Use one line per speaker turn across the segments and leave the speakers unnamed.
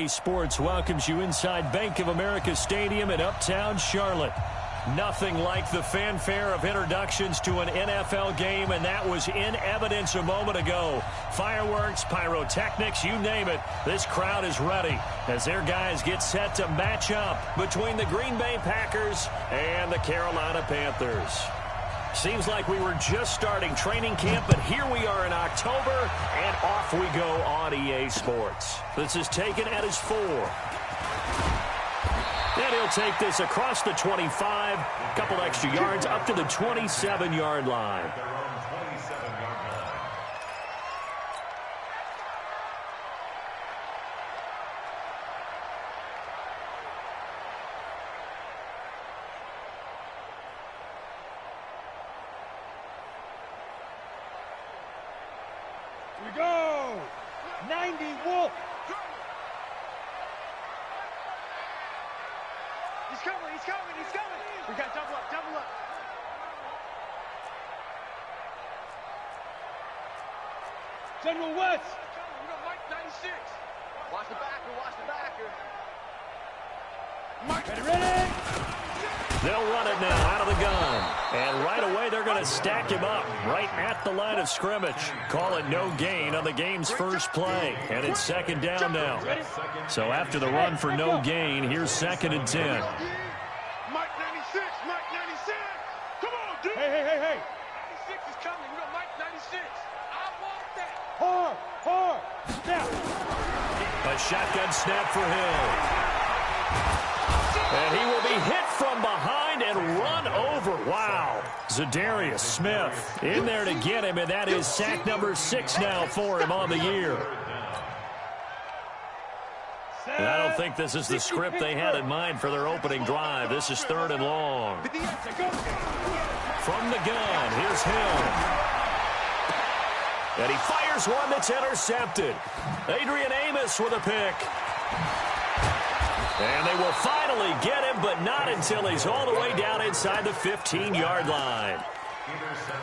Sports welcomes you inside Bank of America Stadium in Uptown Charlotte. Nothing like the fanfare of introductions to an NFL game, and that was in evidence a moment ago. Fireworks, pyrotechnics, you name it. This crowd is ready as their guys get set to match up between the Green Bay Packers and the Carolina Panthers. Seems like we were just starting training camp, but here we are in October, and off we go on EA Sports. This is taken at his 4. And he'll take this across the 25, a couple extra yards, up to the 27-yard line.
We go! 90 Wolf! He's coming, he's coming, he's coming! We got double up, double up! General West! We got Mike 96! Watch the backer, watch the backer! Mike! Ready!
They'll run it now out of the gun. And right away, they're going to stack him up right at the line of scrimmage. Call it no gain on the game's first play. And it's second down now. So after the run for no gain, here's 2nd and 10.
Mike 96, Mike 96! Come on, dude! Hey! 96 is coming. We got Mike 96. I want that! Hard! Snap!
A shotgun snap for Hill. And he will be hit from behind and run over. Wow. Zadarius Smith in there to get him, and that is sack number 6 now for him on the year. And I don't think this is the script they had in mind for their opening drive. This is 3rd and long. From the gun, here's Hill. And he fires one that's intercepted. Adrian Amos with a pick. And they will finally get him, but not until he's all the way down inside the 15-yard line.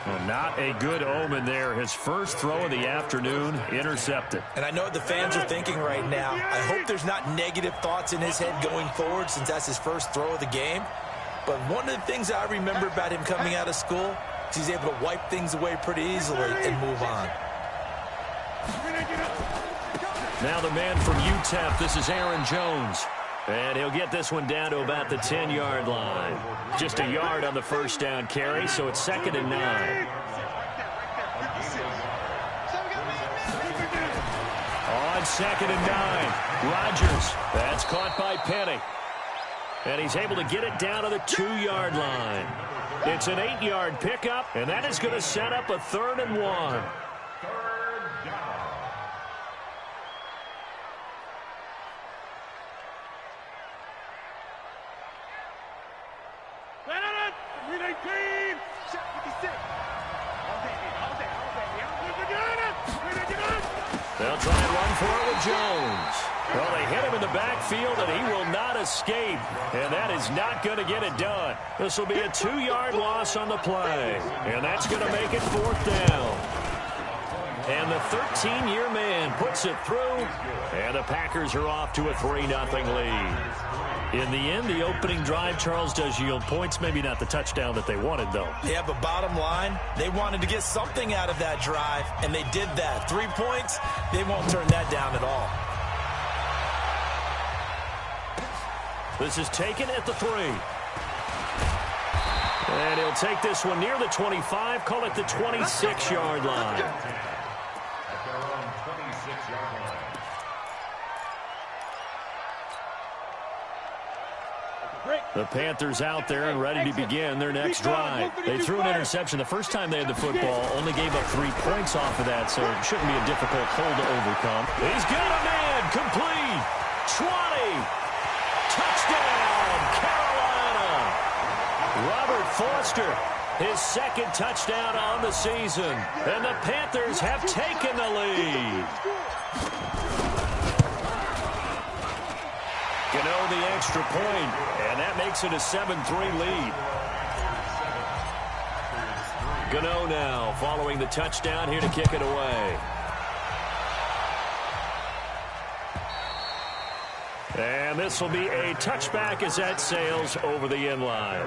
Well, not a good omen there. His first throw of the afternoon, intercepted.
And I know what the fans are thinking right now. I hope there's not negative thoughts in his head going forward since that's his first throw of the game. But one of the things I remember about him coming out of school is he's able to wipe things away pretty easily and move on.
Now the man from UTEP, this is Aaron Jones. And he'll get this one down to about the 10-yard line. Just a yard on the first down carry, so it's 2nd and 9. On 2nd and 9, Rodgers. That's caught by Penny. And he's able to get it down to the 2-yard line. It's an 8-yard pickup, and that is going to set up a 3rd and 1. They'll try and run for it with Jones. Well, they hit him in the backfield, and he will not escape. And that is not going to get it done. This will be a 2-yard loss on the play. And that's going to make it 4th down. And the 13-year man puts it through. And the Packers are off to a 3-0 lead. In the end, the opening drive, Charles, does yield points. Maybe not the touchdown that they wanted, though.
Yeah, but bottom line, they wanted to get something out of that drive, and they did that. 3 points, they won't turn that down at all.
This is taken at the 3. And he'll take this one near the 25, call it the 26-yard line. The Panthers out there and ready to begin their next drive. They threw an interception the first time they had the football, only gave up 3 points off of that, so it shouldn't be a difficult hole to overcome. He's got a man, complete, 20, touchdown, Carolina. Robert Foster, his 2nd touchdown on the season, and the Panthers have taken the lead. Gano the extra point, and that makes it a 7-3 lead. Gano now following the touchdown here to kick it away. And this will be a touchback as that sails over the end line.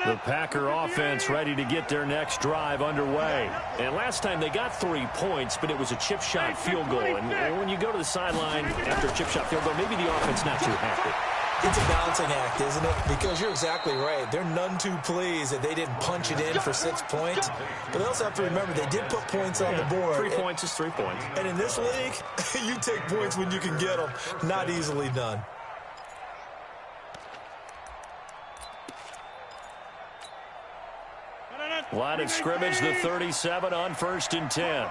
The Packer offense ready to get their next drive underway. And last time they got 3 points, but it was a chip shot field goal. And when you go to the sideline after a chip shot field goal, maybe the offense not too happy.
It's a balancing act, isn't it? Because you're exactly right. They're none too pleased that they didn't punch it in for 6 points. But they also have to remember they did put points on the board.
3 points is 3 points.
And in this league, you take points when you can get them. Not easily done.
Line of scrimmage, the 37 on 1st and 10.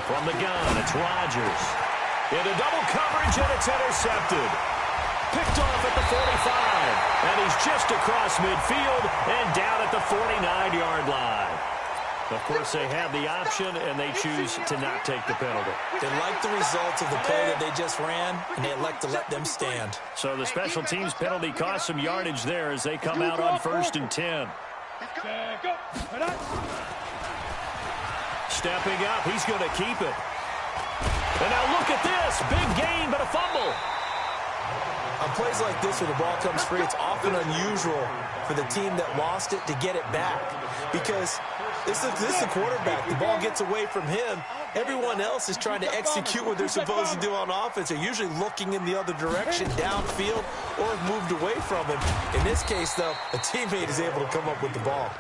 From the gun, it's Rodgers. Into double coverage, and it's intercepted. Picked off at the 45. And he's just across midfield and down at the 49-yard line. Of course, they have the option, and they choose to not take the penalty.
They like the results of the play that they just ran, and they elect to let them stand.
So the special teams penalty cost some yardage there as they come out on 1st and 10. Stepping up, he's going to keep it. And now look at this. Big gain, but a fumble.
On plays like this where the ball comes free, it's often unusual for the team that lost it to get it back. Because this is the quarterback. The ball gets away from him. Everyone else is trying to execute what they're supposed to do on offense. They're usually looking in the other direction, downfield, or have moved away from him. In this case, though, a teammate is able to come up with the ball.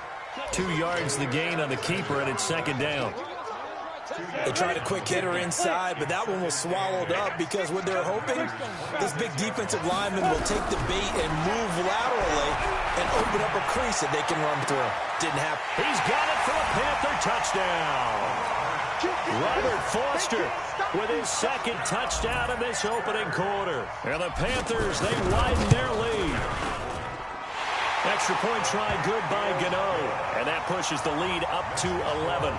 2 yards the gain on the keeper, and it's 2nd down.
They tried a quick hitter inside, but that one was swallowed up because what they're hoping, this big defensive lineman will take the bait and move laterally and open up a crease that they can run through. Didn't happen.
He's got it for a Panther touchdown. Robert Foster with his 2nd touchdown in this opening quarter. And the Panthers, they widen their lead. Extra point try good by Gano. And that pushes the lead up to 11.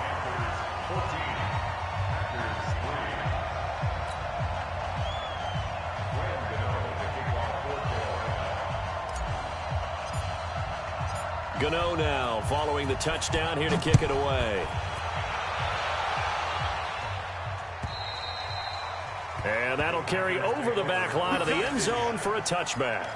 Gano now following the touchdown here to kick it away. And that'll carry over the back line of the end zone for a touchback.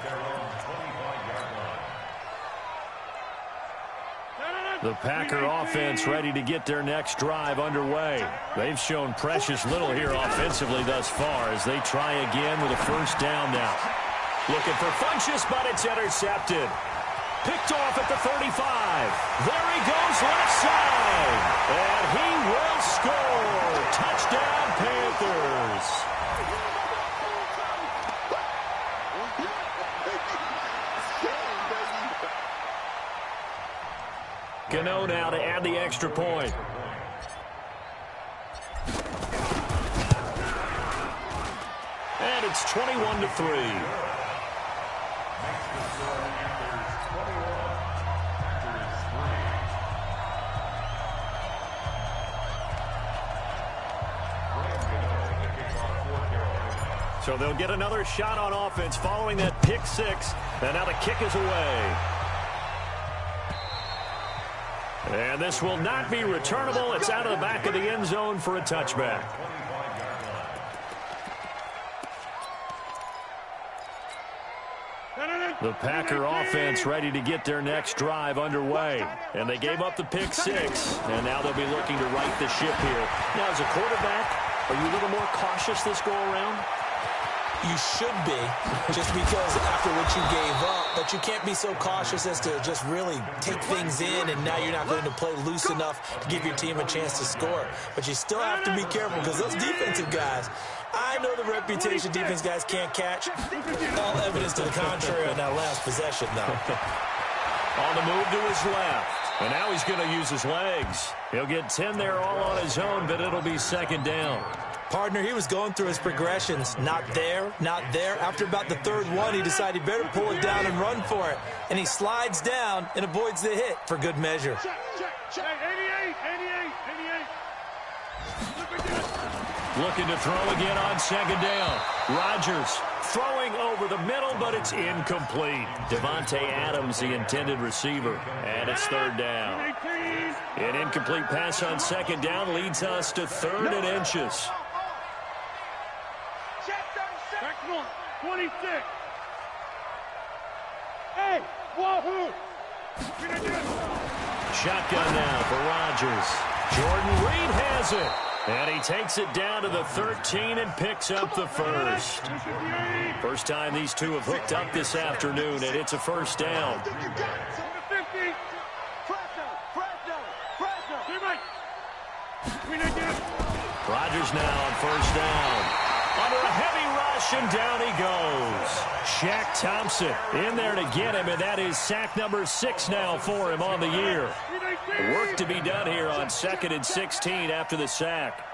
The Packer offense ready to get their next drive underway. They've shown precious little here offensively thus far as they try again with a 1st down now. Looking for Funchess, but it's intercepted. Picked off at the 35. There he goes left side. And he will score. Touchdown, Panthers. Gano now to add the extra point. And it's 21-3. So they'll get another shot on offense following that pick 6. And now the kick is away. And this will not be returnable. It's out of the back of the end zone for a touchback. The Packer offense ready to get their next drive underway. And they gave up the pick 6. And now they'll be looking to right the ship here. Now, as a quarterback, are you a little more cautious this go-around?
You should be, just because after what you gave up, but you can't be so cautious as to just really take things in, and now you're not going to play loose enough to give your team a chance to score. But you still have to be careful because those defensive guys, I know the reputation defense guys can't catch. All evidence to the contrary on that last possession, though.
On the move to his left, and now he's going to use his legs. He'll get 10 there all on his own, but it'll be 2nd down.
Partner, he was going through his progressions. Not there, not there. After about the 3rd one, he decided he better pull it down and run for it. And he slides down and avoids the hit for good measure.
Check. 88.
Looking to throw again on 2nd down. Rodgers throwing over the middle, but it's incomplete. Devontae Adams, the intended receiver, and it's 3rd down. An incomplete pass on second down leads us to 3rd and inches.
Back one, 26. Hey, wahoo!
Shotgun now for Rodgers. Jordan Reed has it. And he takes it down to the 13 and picks up the first. First time these two have hooked up this afternoon, and it's a first down. Rodgers now on first down. Under a heavy rush, and down he goes. Shaq Thompson in there to get him, and that is sack number 6 now for him on the year. Work to be done here on 2nd and 16 after the sack.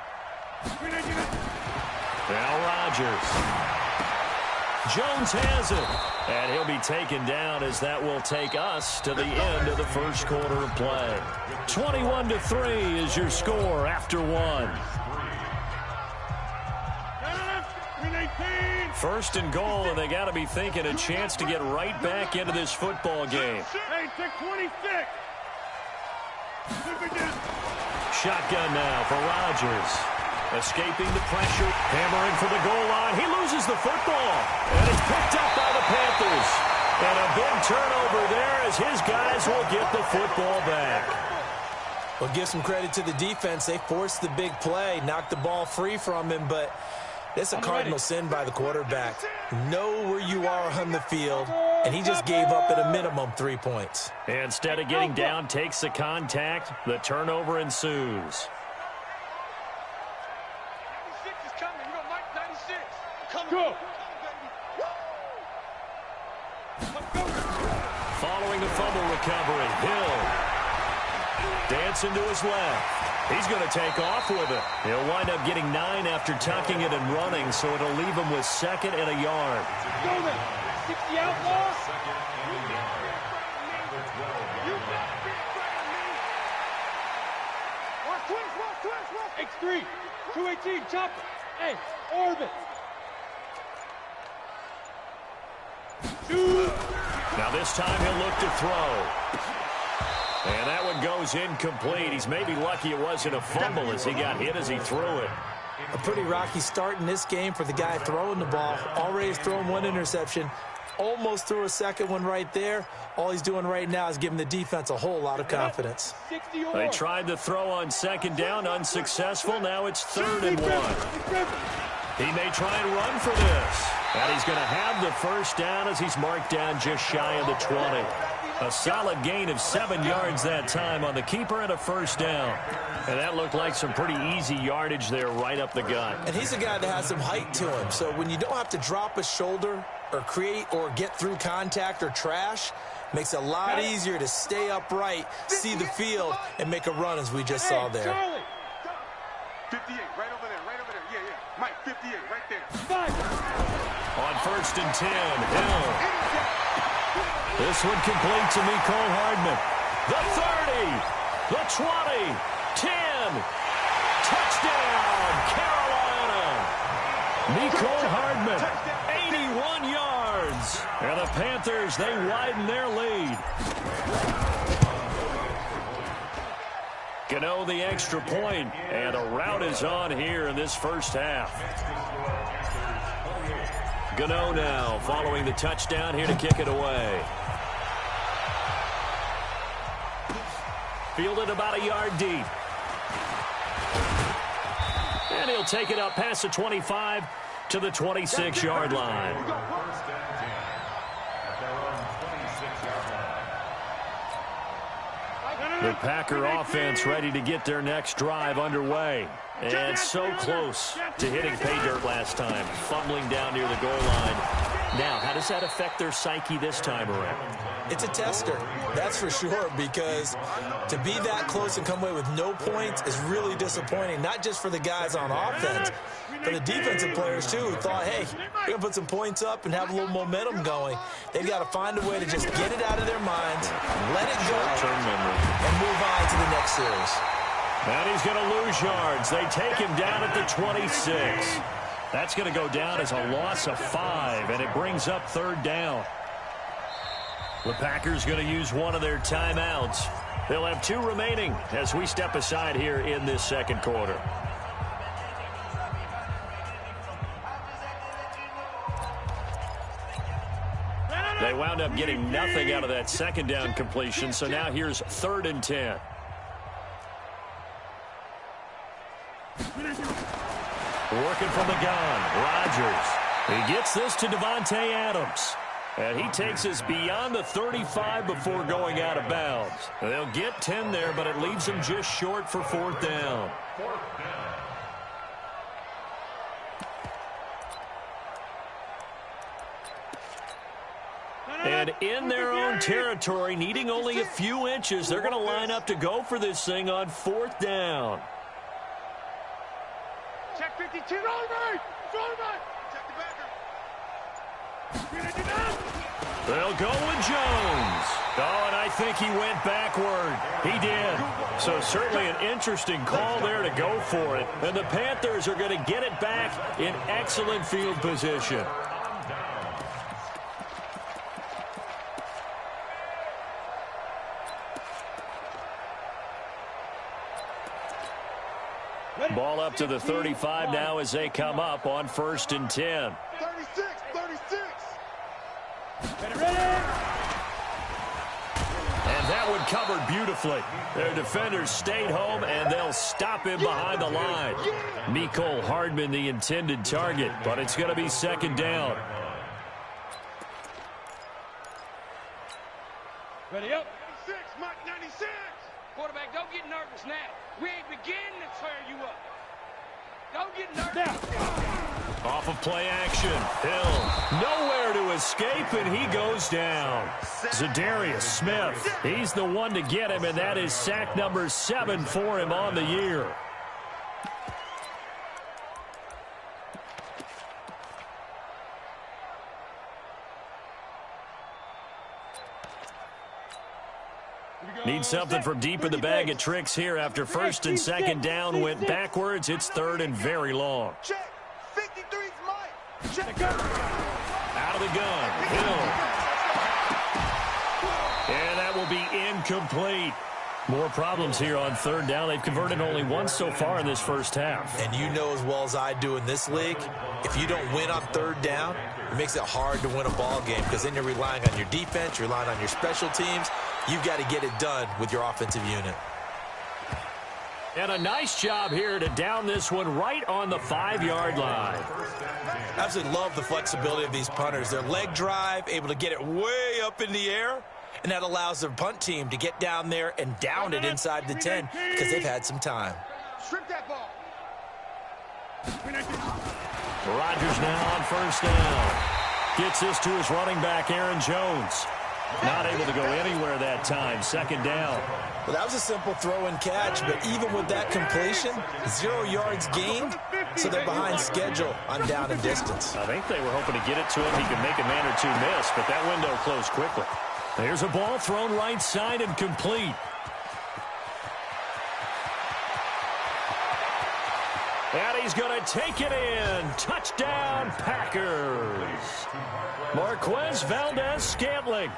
Now Rodgers. Jones has it, and he'll be taken down as that will take us to the end of the first quarter of play. 21-3 is your score after 1. First and goal, and they got to be thinking a chance to get right back into this football game.
Hey, 26.
Shotgun now for Rodgers. Escaping the pressure, hammering for the goal line. He loses the football, and it's picked up by the Panthers. And a big turnover there as his guys will get the football back.
Well, give some credit to the defense. They forced the big play, knocked the ball free from him, but it's a cardinal sin by the quarterback. Know where you are on the field, and he just gave up at a minimum 3 points.
Instead of getting down, takes the contact. The turnover ensues.
96 is coming. You know, Mike, 96. Come go.
Following the fumble recovery, Hill dancing to his left. He's going to take off with it. He'll wind up getting 9 after tucking it and running, so it'll leave him with 2nd and a yard.
Go then. 60 outlaws. X3, 218, chopper. Hey, orbit.
Now this time he'll look to throw. And that one goes incomplete. He's maybe lucky it wasn't a fumble as he got hit as he threw it.
A pretty rocky start in this game for the guy throwing the ball. Already has thrown 1 interception. Almost threw a second one right there. All he's doing right now is giving the defense a whole lot of confidence.
They tried to throw on second down, unsuccessful. Now it's 3rd and 1. He may try and run for this. And he's going to have the first down as he's marked down just shy of the 20. A solid gain of 7 yards that time on the keeper and a first down. And that looked like some pretty easy yardage there right up the gut.
And he's a guy that has some height to him. So when you don't have to drop a shoulder or create or get through contact or trash, makes it a lot easier to stay upright, see the field, and make a run as we just saw there.
58, right over there, right over there. Yeah, yeah. Mike, 58, right there.
On 1st and 10, Hill. This one complete to Mecole Hardman. The 30, the 20, 10. Touchdown, Carolina. Mecole Hardman, 81 yards. And the Panthers, they widen their lead. Gano the extra point, and a rout is on here in this first half. Gano now following the touchdown here to kick it away. Fielded about a yard deep. And he'll take it up past the 25 to the 26-yard line. The Packer offense ready to get their next drive underway. And so close to hitting pay dirt last time, fumbling down near the goal line. Now, how does that affect their psyche this time around?
It's a tester, that's for sure, because to be that close and come away with no points is really disappointing, not just for the guys on offense, but the defensive players, too, who thought, hey, we're going to put some points up and have a little momentum going. They've got to find a way to just get it out of their minds, let it go, and move on to the next series.
And he's going to lose yards. They take him down at the 26. That's going to go down as a loss of 5, and it brings up 3rd down. The Packers going to use one of their timeouts. They'll have 2 remaining as we step aside here in this second quarter. They wound up getting nothing out of that second down completion, so now here's 3rd and 10. Working from the gun, Rodgers. He gets this to Davante Adams. And he takes us beyond the 35 before going out of bounds. They'll get 10 there, but it leaves them just short for 4th down. And in their own territory, needing only a few inches, they're going to line up to go for this thing on 4th down.
Check 52. Check the backer.
They'll go with Jones. Oh, and I think he went backward. He did. So certainly an interesting call there to go for it. And the Panthers are going to get it back in excellent field position. Ball up to the 35 now as they come up on 1st and 10.
36.
And that one covered beautifully. Their defenders stayed home, and they'll stop him behind the line. Mecole Hardman, the intended target, but it's going to be 2nd down.
Ready up. 96, Mike 96. Quarterback, don't get nervous now. We ain't beginning to tear you up. Don't get nervous.
Off of play action. Hill nowhere to escape, and he goes down. Zadarius Smith, he's the one to get him, and that is sack number 7 for him on the year. Need something from deep in the bag of tricks here after 1st and 2nd down went backwards. It's 3rd and very long.
Check. 53's Mike. Check.
Out of the gun. Hill. And that will be incomplete. More problems here on 3rd down. They've converted only once so far in this first half.
And you know as well as I do in this league, if you don't win on 3rd down, it makes it hard to win a ball game because then you're relying on your defense, you're relying on your special teams. You've got to get it done with your offensive unit.
And a nice job here to down this one right on the 5-yard line.
I absolutely love the flexibility of these punters. Their leg drive, able to get it way up in the air, and that allows their punt team to get down there and down it inside the 10 because they've had some time.
Strip that ball.
Rodgers now on 1st down. Gets this to his running back, Aaron Jones. Not able to go anywhere that time. 2nd down.
Well, that was a simple throw and catch, but even with that completion, 0 yards gained, so they're behind schedule on down and distance.
I think they were hoping to get it to him. He could make a man or two miss, but that window closed quickly. There's a ball thrown right side and complete. And he's going to take it in. Touchdown, Packers. Marquez Valdez-Scantling,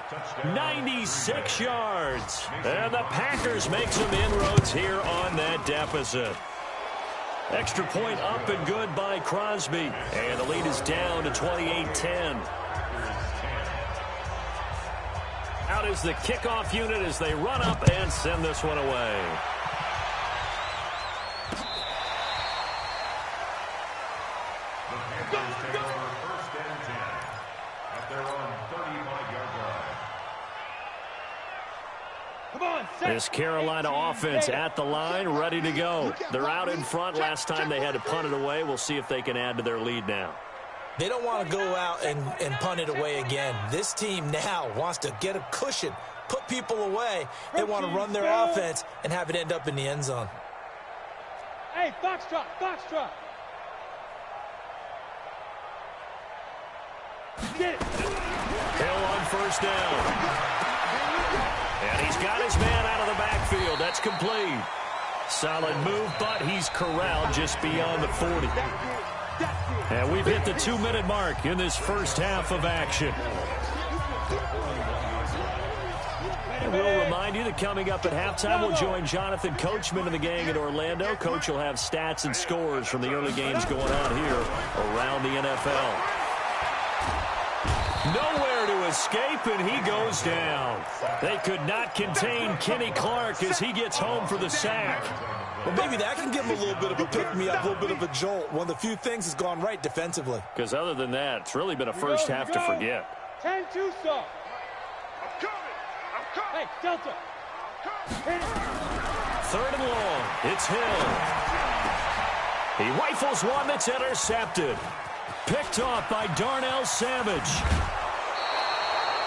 96 yards. And the Packers make some inroads here on that deficit. Extra point up and good by Crosby. And the lead is down to 28-10. Out is the kickoff unit as they run up and send this one away. This Carolina offense at the line, ready to go. They're out in front. Last time they had to punt it away. We'll see if they can add to their lead now.
They don't want to go out and punt it away again. This team now wants to get a cushion, put people away. They want to run their offense and have it end up in the end zone.
Hey, Foxtrot, Foxtrot. Get it.
Hill on 1st down. And he's got his man out of the backfield. That's complete. Solid move, but he's corralled just beyond the 40. And we've hit the 2-minute mark in this first half of action. And we'll remind remind you that coming up at halftime, we'll join Jonathan Coachman and the gang in Orlando. Coach will have stats and scores from the early games going on here around the NFL. Nowhere to escape, and he goes down. They could not contain Kenny Clark as he gets home for the sack.
Well, maybe that can give him a little bit of a pick-me-up, a little bit of a jolt. One of the few things has gone right defensively.
Because other than that, it's really been a first half to forget.
10-2 stop. I'm coming. Hey, Delta.
Third and long. It's Hill. He rifles one that's intercepted. Picked off by Darnell Savage.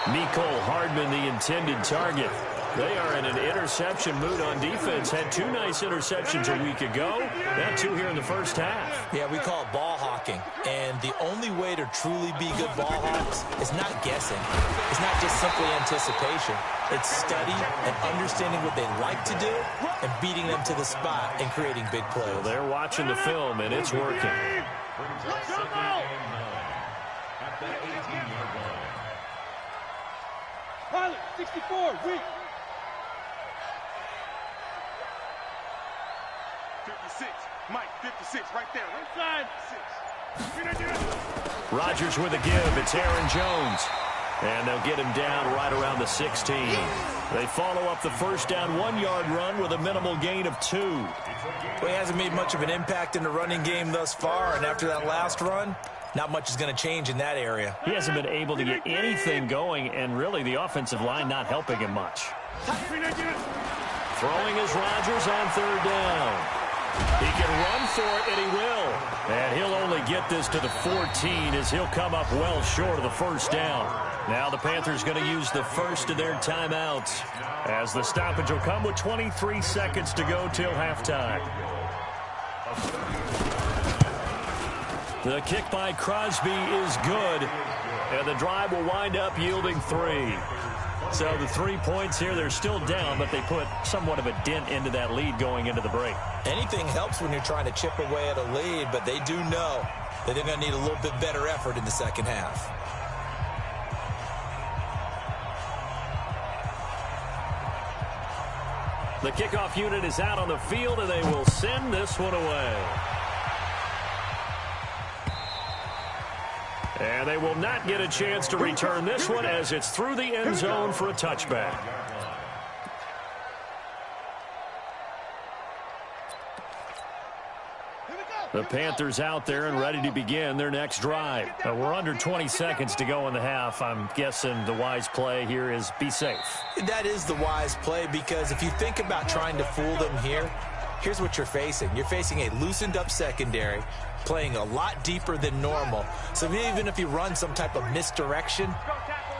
Mecole Hardman, the intended target. They are in an interception mood on defense. Had 2 nice interceptions a week ago. Now 2 here in the first half.
Yeah, we call it ball hawking. And the only way to truly be good ball hawks is not guessing. It's not just simply anticipation. It's study and understanding what they like to do and beating them to the spot and creating big plays.
Well, they're watching the film, and it's working.
Pilot, 64, weak. 56, Mike, 56, right there. Inside, 6.
Rodgers with a give. It's Aaron Jones. And they'll get him down right around the 16. They follow up the first down 1-yard run with a minimal gain of 2.
Well, he hasn't made much of an impact in the running game thus far, and after that last run, not much is going to change in that area.
He hasn't been able to get anything going, and really the offensive line not helping him much. Throwing is Rodgers on third down. He can run for it, and he will. And he'll only get this to the 14 as he'll come up well short of the first down. Now the Panthers going to use the first of their timeouts as the stoppage will come with 23 seconds to go till halftime. The kick by Crosby is good, and the drive will wind up yielding 3. So the 3 points here, they're still down, but they put somewhat of a dent into that lead going into the break.
Anything helps when you're trying to chip away at a lead, but they do know that they're going to need a little bit better effort in the second half.
The kickoff unit is out on the field, and they will send this one away. And they will not get a chance to return this one as it's through the end zone for a touchback. The Panthers out there and ready to begin their next drive. We're under 20 seconds to go in the half. I'm guessing the wise play here is be safe.
That is the wise play, because if you think about trying to fool them here, here's what you're facing. You're facing a loosened up secondary, playing a lot deeper than normal. So even if you run some type of misdirection,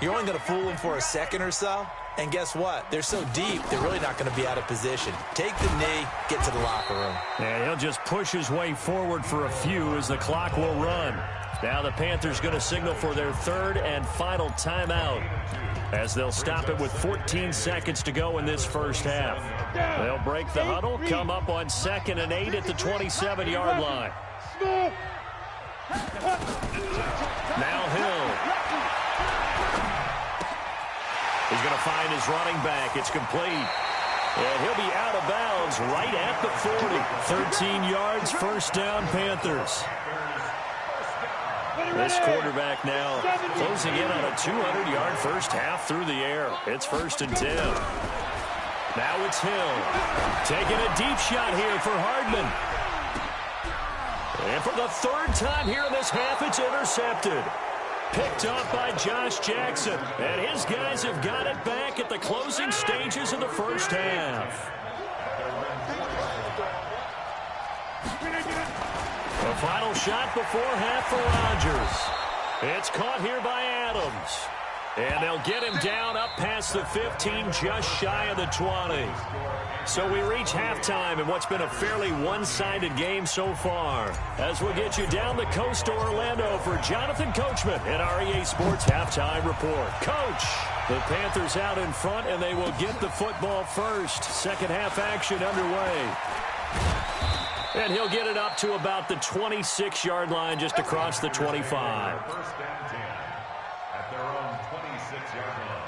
you're only going to fool them for a second or so. And guess what? They're so deep, they're really not going to be out of position. Take the knee, get to the locker room.
And he'll just push his way forward for a few as the clock will run. Now the Panthers going to signal for their third and final timeout as they'll stop it with 14 seconds to go in this first half. They'll break the huddle, come up on 2nd and 8 at the 27-yard line. Now Hill. He's going to find his running back. It's complete. And he'll be out of bounds right at the 40. 13 yards, first down, Panthers. This quarterback now closing in on a 200-yard first half through the air. It's 1st and 10. Now it's Hill. Taking a deep shot here for Hardman. And for the 3rd time here in this half, it's intercepted. Picked up by Josh Jackson. And his guys have got it back at the closing stages of the first half. The final shot before half for Rodgers. It's caught here by Adams. And they'll get him down up past the 15, just shy of the 20. So we reach halftime in what's been a fairly one-sided game so far. As we'll get you down the coast to Orlando for Jonathan Coachman at our EA Sports Halftime Report. Coach, the Panthers out in front, and they will get the football first. Second half action underway. And he'll get it up to about the 26-yard line, just across the 25.
First and 10 at their own 26-yard line.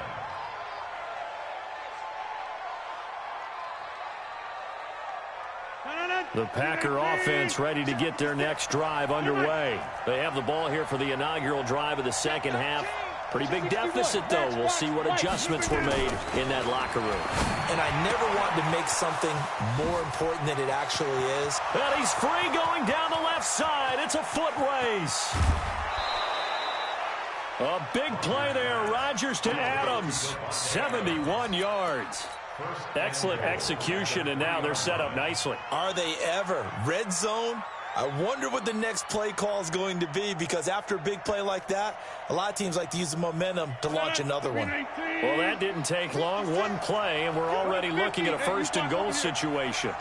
The Packer offense ready to get their next drive underway. They have the ball here for the inaugural drive of the second half. Pretty big deficit, though. We'll see what adjustments were made in that locker room.
And I never wanted to make something more important than it actually is.
And he's free going down the left side. It's a foot race. A big play there. Rodgers to Adams. 71 yards. Excellent execution, and now they're set up nicely.
Are they ever? Red zone? I wonder what the next play call is going to be, because after a big play like that, a lot of teams like to use the momentum to launch another one.
Well, that didn't take long. One play, and we're already looking at a first-and-goal situation.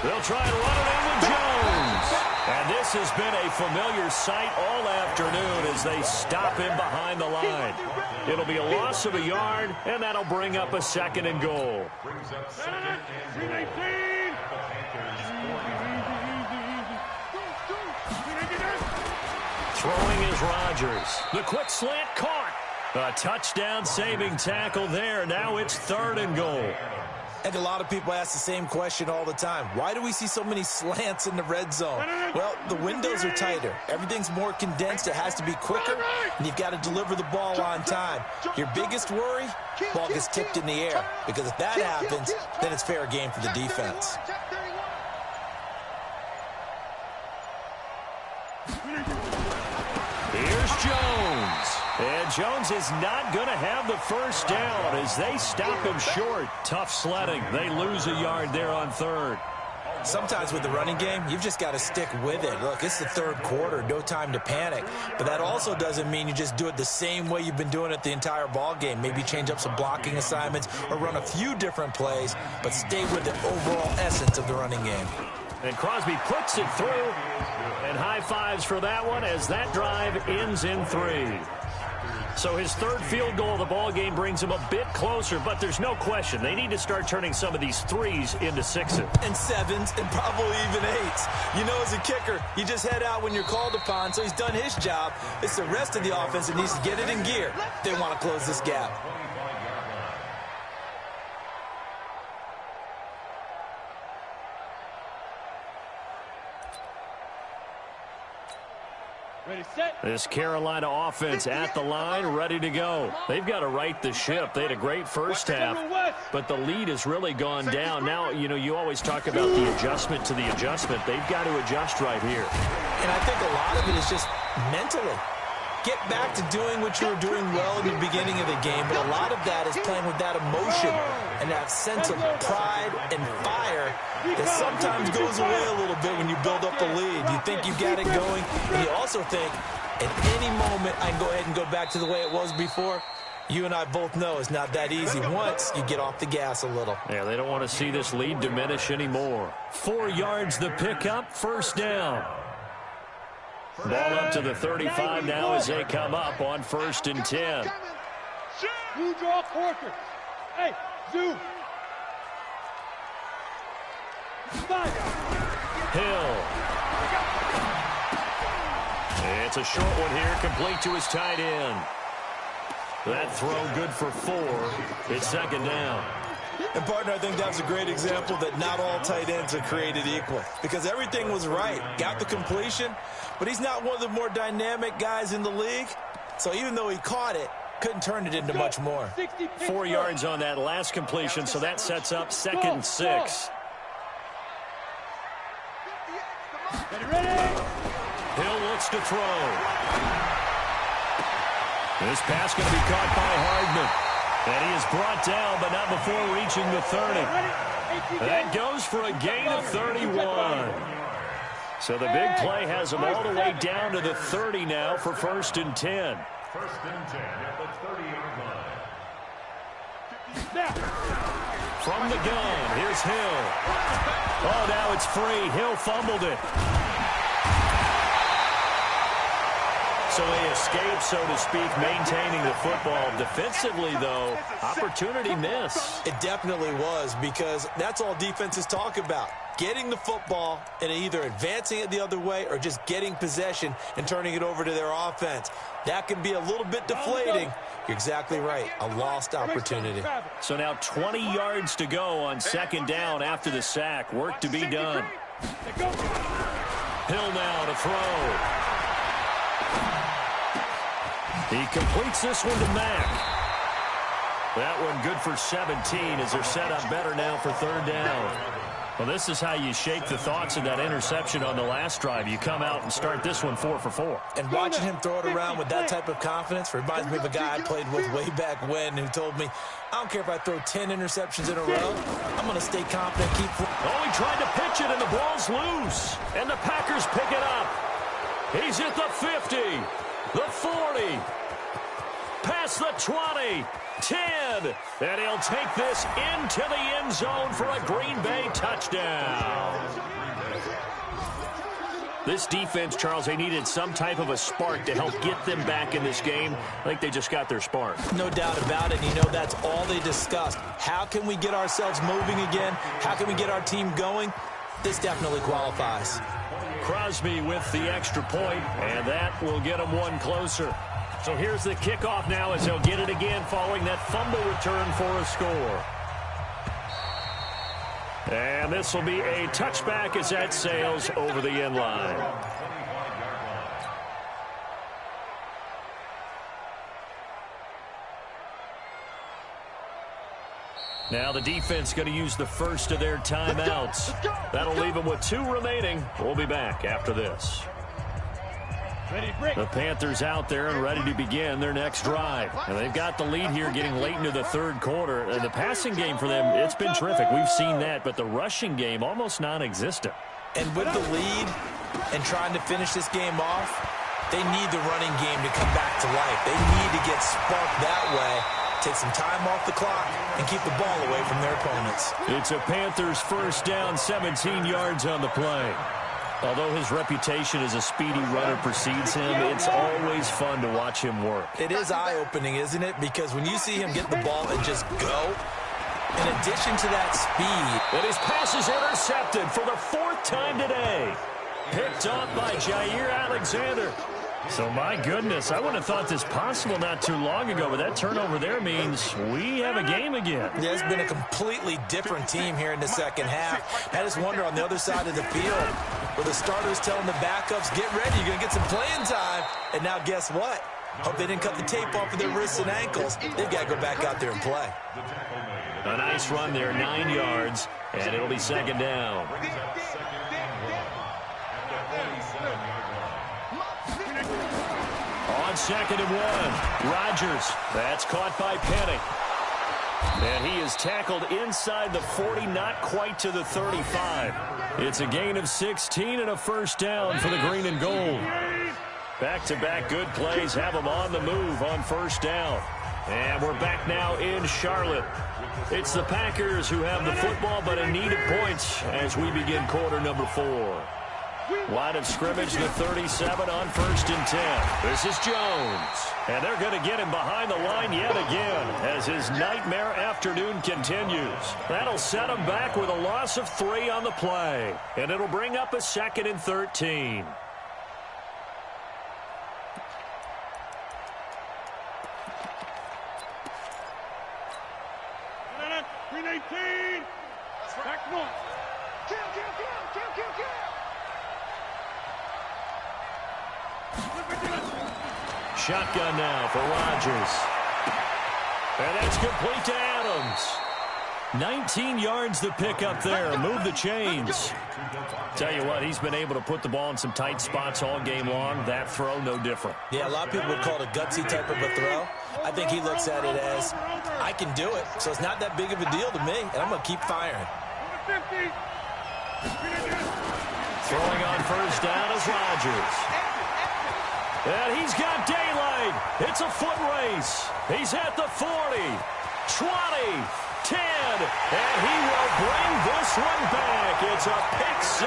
They'll try and run it in with Jones. And this has been a familiar sight all afternoon as they stop him behind the line. It'll be a loss of a yard, and that'll bring up a second and goal. Throwing is Rodgers. The quick slant caught. A touchdown-saving tackle there. Now it's third and goal.
I think a lot of people ask the same question all the time. Why do we see so many slants in the red zone? Well, the windows are tighter. Everything's more condensed. It has to be quicker, and you've got to deliver the ball on time. Your biggest worry, ball gets tipped in the air, because if that happens, then it's fair game for the defense.
Here's Jones. And Jones is not going to have the first down as they stop him short. Tough sledding. They lose a yard there on third.
Sometimes with the running game, you've just got to stick with it. Look, it's the third quarter, no time to panic. But that also doesn't mean you just do it the same way you've been doing it the entire ball game. Maybe change up some blocking assignments or run a few different plays, but stay with the overall essence of the running game.
And Crosby puts it through. And high fives for that one as that drive ends in 3. So his third field goal of the ball game brings him a bit closer, but there's no question they need to start turning some of these 3s into 6s.
And 7s and probably even 8s. You know, as a kicker, you just head out when you're called upon, so he's done his job. It's the rest of the offense that needs to get it in gear if they want to close this gap.
This Carolina offense at the line, ready to go. They've got to right the ship. They had a great first half, but the lead has really gone down. Now, you know, you always talk about the adjustment to the adjustment. They've got to adjust right here.
And I think a lot of it is just mentally. Get back to doing what you were doing well in the beginning of the game, but a lot of that is playing with that emotion and that sense of pride and fire that sometimes goes away a little bit when you build up the lead. You think you've got it going, and you also think at any moment I can go ahead and go back to the way it was before. You and I both know it's not that easy once you get off the gas a little.
Yeah, they don't want to see this lead diminish anymore. 4 yards the pickup, first down. Ball up to the 35 now as they come up on 1st and 10.
Blue draw quarter. Hey, zoom.
Hill. It's a short one here, complete to his tight end. That throw good for 4. It's second down.
And, partner, I think that's a great example that not all tight ends are created equal, because everything was right. Got the completion, but he's not one of the more dynamic guys in the league. So even though he caught it, couldn't turn it into much more.
4 yards on that last completion, so that sets up 2nd and 6. Hill looks to throw. This pass going to be caught by Hardman. And he is brought down, but not before reaching the 30. That goes for a gain of 31. So the big play has him all the way down to the 30 now for 1st and 10.
1st and 10 at the 30-yard line.
From the gun, here's Hill. Oh, now it's free. Hill fumbled it. So they escape, so to speak, maintaining the football. Defensively, though, opportunity miss.
It definitely was, because that's all defenses talk about. Getting the football and either advancing it the other way or just getting possession and turning it over to their offense. That can be a little bit deflating. You're exactly right. A lost opportunity.
So now 20 yards to go on second down after the sack. Work to be done. Hill now to throw. He completes this one to Mack. That one good for 17 as they're set up better now for third down. Well, this is how you shake the thoughts of that interception on the last drive. You come out and start this one 4 for 4.
And watching him throw it around with that type of confidence reminds me of a guy I played with way back when who told me, I don't care if I throw 10 interceptions in a row, I'm going to stay confident, keep...
Oh, he tried to pitch it, and the ball's loose. And the Packers pick it up. He's at the 50, the 40, past the 20. 10, and he'll take this into the end zone for a Green Bay touchdown. This defense, Charles, they needed some type of a spark to help get them back in this game. I think they just got their spark.
No doubt about it. You know, that's all they discussed. How can we get ourselves moving again? How can we get our team going? This definitely qualifies.
Crosby with the extra point, and that will get them one closer. So here's the kickoff now as they'll get it again following that fumble return for a score. And this will be a touchback as that sails over the end line. Now the defense going to use the first of their timeouts. That'll leave them with 2 remaining. We'll be back after this. The Panthers out there and ready to begin their next drive. And they've got the lead here getting late into the third quarter. And the passing game for them, it's been terrific. We've seen that, but the rushing game almost non-existent.
And with the lead and trying to finish this game off, they need the running game to come back to life. They need to get sparked that way, take some time off the clock, and keep the ball away from their opponents.
It's a Panthers first down, 17 yards on the play. Although his reputation as a speedy runner precedes him, it's always fun to watch him work.
It is eye-opening, isn't it? Because when you see him get the ball and just go, in addition to that speed...
And his pass is intercepted for the 4th time today. Picked off by Jair Alexander. So, my goodness, I wouldn't have thought this possible not too long ago, but that turnover there means we have a game again.
Yeah, it's been a completely different team here in the second half. I just wonder on the other side of the field where the starters telling the backups, get ready, you're going to get some playing time. And now guess what? Hope they didn't cut the tape off of their wrists and ankles. They've got to go back out there and play.
A nice run there, 9 yards, and it'll be second down. On 2nd and 1, Rodgers. That's caught by Penny. And he is tackled inside the 40, not quite to the 35. It's a gain of 16 and a first down for the green and gold. Back-to-back good plays have them on the move on first down. And we're back now in Charlotte. It's the Packers who have the football, but in need of points as we begin quarter number 4. Line of scrimmage, the 37 on 1st and 10. This is Jones. And they're going to get him behind the line yet again as his nightmare afternoon continues. That'll set him back with a loss of 3 on the play. And it'll bring up a 2nd and 13.
Green 18. Back north. Kill.
Shotgun now for Rodgers. And that's complete to Adams. 19 yards to pick up there. Move the chains. Tell you what, he's been able to put the ball in some tight spots all game long. That throw, no different.
Yeah, a lot of people would call it a gutsy type of a throw. I think he looks at it as, I can do it, so it's not that big of a deal to me, and I'm going to keep firing.
Throwing on first down is Rodgers. And he's got daylight. It's a foot race. He's at the 40, 20, 10, and he will bring this one back. It's a pick 6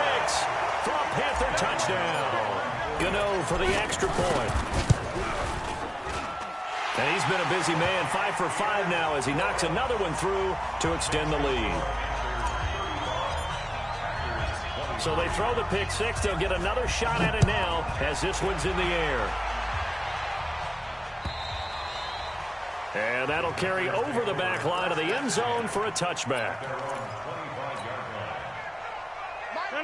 for a Panther touchdown. Gano for the extra point. And he's been a busy man, 5 for 5 now as he knocks another one through to extend the lead. So they throw the pick six. They'll get another shot at it now as this one's in the air. And that'll carry over the back line of the end zone for a touchback.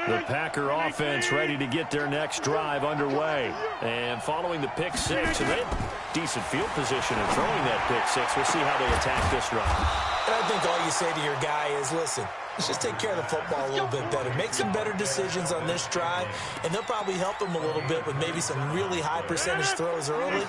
The Packer offense ready to get their next drive underway. And following the pick six, and they have decent field position in throwing that pick six. We'll see how they attack this drive.
And I think all you say to your guy is, listen, let's just take care of the football a little bit better. Make some better decisions on this drive, and they'll probably help him a little bit with maybe some really high percentage throws early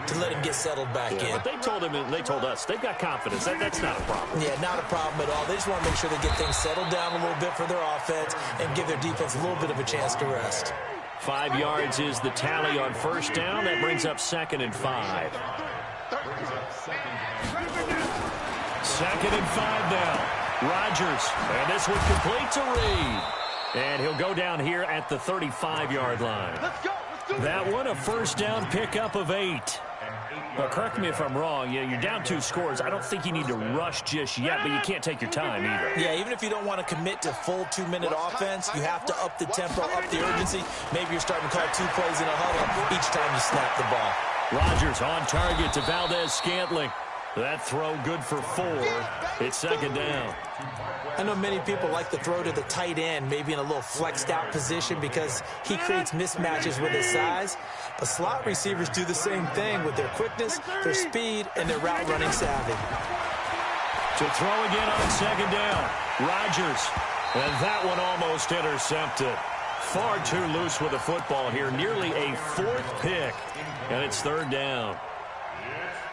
to let him get settled back in.
But they told him, and they told us, they've got confidence. That's not a problem.
Yeah, not a problem at all. They just want to make sure they get things settled down a little bit for their offense and give their defense a little bit of a chance to rest.
5 yards is the tally on first down. That brings up 2nd and 5. 2nd and 5 now. Rodgers, and this one complete to Reed. And he'll go down here at the 35-yard line. That one, a first down pickup of 8. Well, correct me if I'm wrong. Yeah, you're down 2 scores. I don't think you need to rush just yet, but you can't take your time either.
Yeah, even if you don't want to commit to full 2-minute offense, you have to up the tempo, up the urgency. Maybe you're starting to call 2 plays in a huddle each time you snap the ball.
Rodgers on target to Valdez-Scantling. That throw good for 4. It's 2nd down.
I know many people like to throw to the tight end, maybe in a little flexed out position because he creates mismatches with his size. But slot receivers do the same thing with their quickness, their speed, and their route running savvy.
To throw again on 2nd down. Rodgers. And that one almost intercepted. Far too loose with the football here. Nearly a 4th pick. And it's 3rd down.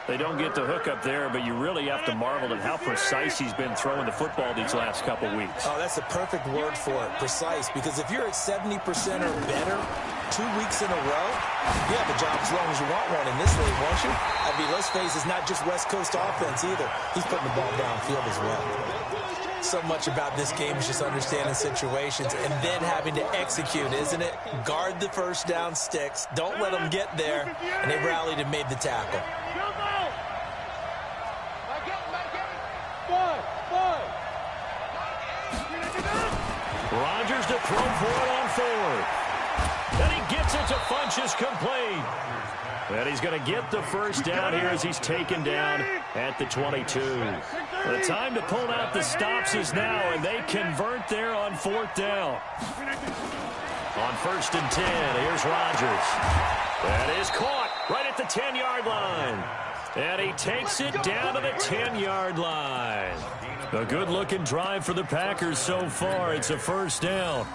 They don't get the hook up there, but you really have to marvel at how precise he's been throwing the football these last couple weeks.
Oh, that's a perfect word for it, precise, because if you're at 70% or better 2 weeks in a row, you have a job as long as you want one in this league, won't you? I mean, let's face it, it's not just West Coast offense either. He's putting the ball downfield as well. So much about this game is just understanding situations and then having to execute, isn't it? Guard the first down sticks. Don't let them get there. And they rallied and made the tackle.
Rodgers to throw for it on 4th. And he gets it to Funchess complete. And he's going to get the first down here as he's taken down at the 22. The time to pull out the stops is now, and they convert there on 4th down. On 1st and 10, here's Rodgers. That is caught right at the 10-yard line. And he takes it down to the 10-yard line. A good-looking drive for the Packers so far. It's a first down.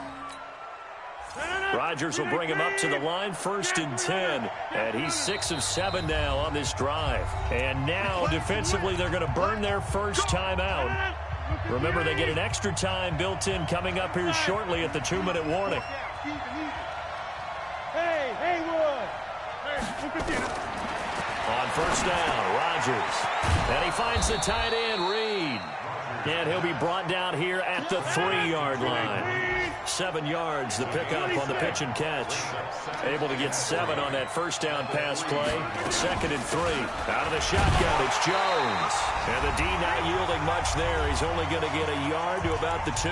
Rodgers will bring him up to the line, 1st and 10. And he's 6 of 7 now on this drive. And now, defensively, they're going to burn their first timeout. Remember, they get an extra time built in coming up here shortly at the 2-minute warning.
Hey, Haywood!
On first down, Rodgers. And he finds the tight end, Reed. And he'll be brought down here at the 3-yard line. 7 yards, the pickup on the pitch and catch. Able to get 7 on that first down pass play. 2nd and 3. Out of the shotgun, it's Jones. And the D not yielding much there. He's only going to get a yard to about the 2.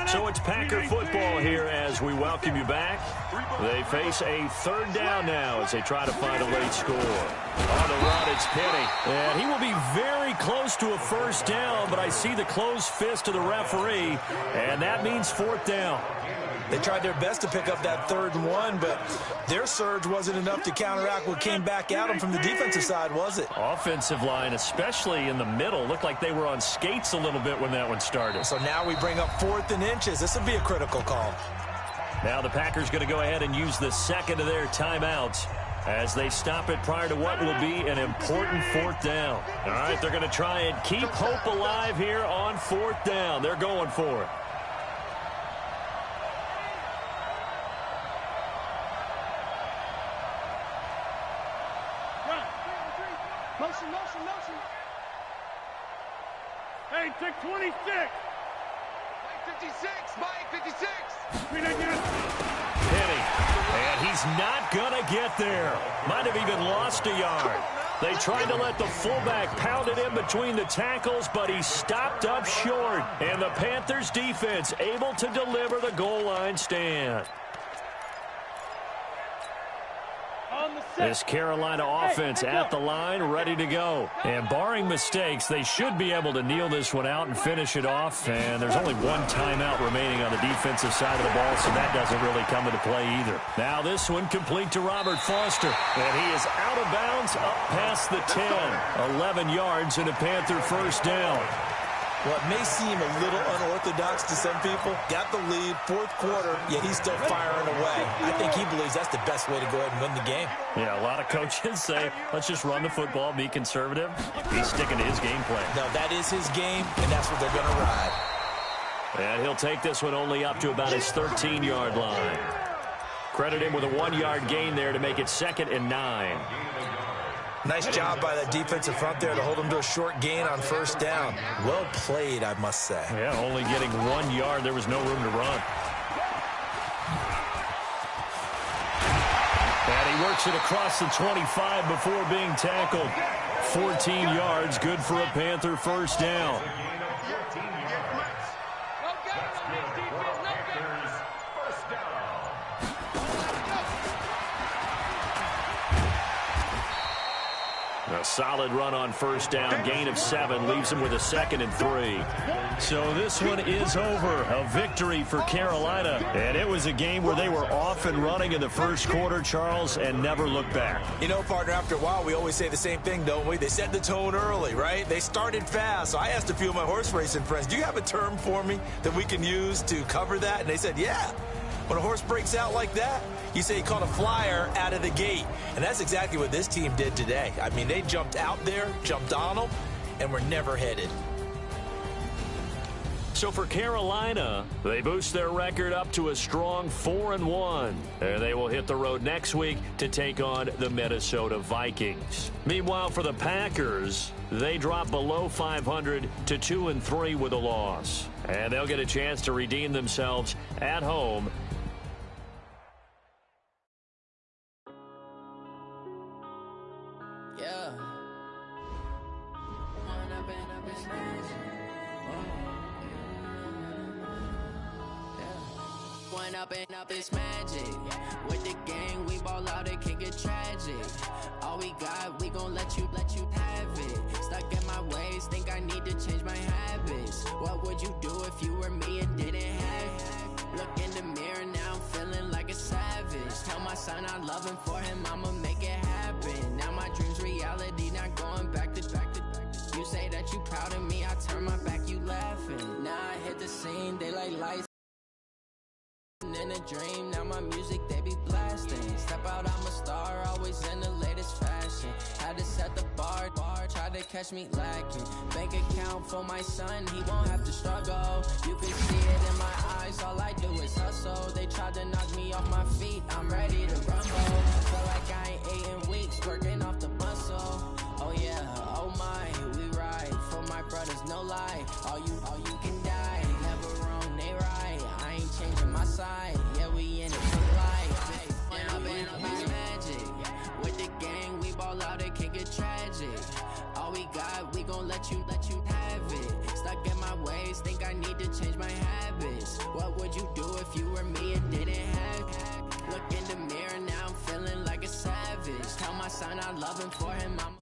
So it's Packer football here as we welcome you back. They face a 3rd down now as they try to find a late score. On the run, it's Penny. And he will be very close to a first down, but I see the closed fist of the referee, and that means 4th down.
They tried their best to pick up that 3rd and 1, but their surge wasn't enough to counteract what came back at them from the defensive side, was it?
Offensive line, especially in the middle, looked like they were on skates a little bit when that one started.
So now we bring up 4th and inches. This will be a critical call.
Now the Packers going to go ahead and use the 2nd of their timeouts as they stop it prior to what will be an important 4th down. All right, they're going to try and keep hope alive here on 4th down. They're going for it.
Motion. Hey, take 26. 56, Mike 56.
Penny, and he's not going to get there. Might have even lost a yard. They tried to let the fullback pound it in between the tackles, but he stopped up short. And the Panthers defense able to deliver the goal line stand. This Carolina offense at the line, ready to go. And barring mistakes, they should be able to kneel this one out and finish it off. And there's only one timeout remaining on the defensive side of the ball, so that doesn't really come into play either. Now this one complete to Robert Foster. And he is out of bounds up past the 10. 11 yards and a Panther first down.
Well, it may seem a little unorthodox to some people. Got the lead, fourth quarter, yet he's still firing away. I think he believes that's the best way to go ahead and win the game.
Yeah, a lot of coaches say, let's just run the football, be conservative. He's sticking to his game plan.
No, that is his game, and that's what they're going to ride.
And he'll take this one only up to about his 13-yard line. Credit him with a 1-yard gain there to make it 2nd and 9.
Nice job by the defensive front there to hold him to a short gain on first down. Well played, I must say.
Yeah, only getting 1 yard. There was no room to run. And he works it across the 25 before being tackled. 14 yards, good for a Panther first down. A solid run on first down, gain of 7, leaves him with a 2nd and 3. So this one is over. A victory for Carolina. And it was a game where they were off and running in the first quarter, Charles, and never looked back.
You know, partner, after a while, we always say the same thing, don't we? They set the tone early, right? They started fast. So I asked a few of my horse racing friends, do you have a term for me that we can use to cover that? And they said, yeah. When a horse breaks out like that, you say he caught a flyer out of the gate. And that's exactly what this team did today. I mean, they jumped out there, jumped on them, and were never headed.
So for Carolina, they boost their record up to a strong 4-1. And they will hit the road next week to take on the Minnesota Vikings. Meanwhile, for the Packers, they drop below 500 to 2-3 with a loss. And they'll get a chance to redeem themselves at home.
Up this magic with the gang, we ball out, it can get tragic. All we got, we gon' let you have it. Stuck in my ways, think I need to change my habits. What would you do if you were me and didn't have it? Look in the mirror, now I'm feeling like a savage. Tell my son I love him, for him I'ma make it happen. Now my dreams reality, not going back to. You say that you proud of me, I turn my back, you laughing. Now I hit the scene, they like lights in a dream, now my music they be blasting. Step out, I'm a star, always in the latest fashion. Had to set the bar, try to catch me lacking. Bank account for my son, he won't have to struggle. You can see it in my eyes, all I do is hustle. They tried to knock me off my feet, I'm ready to rumble. Feel like I ain't ate in weeks, working off the muscle. Oh yeah, oh my, we ride for my brothers, no lie. All you can die, never wrong, they right. I ain't changing my side, yeah, we in it for life. And up is magic. With the gang, we ball out, it can get tragic. All we got, we gon' let you have it. Stuck in my ways, think I need to change my habits. What would you do if you were me and didn't have it? Look in the mirror, now I'm feeling like a savage. Tell my son I love him, for him I'm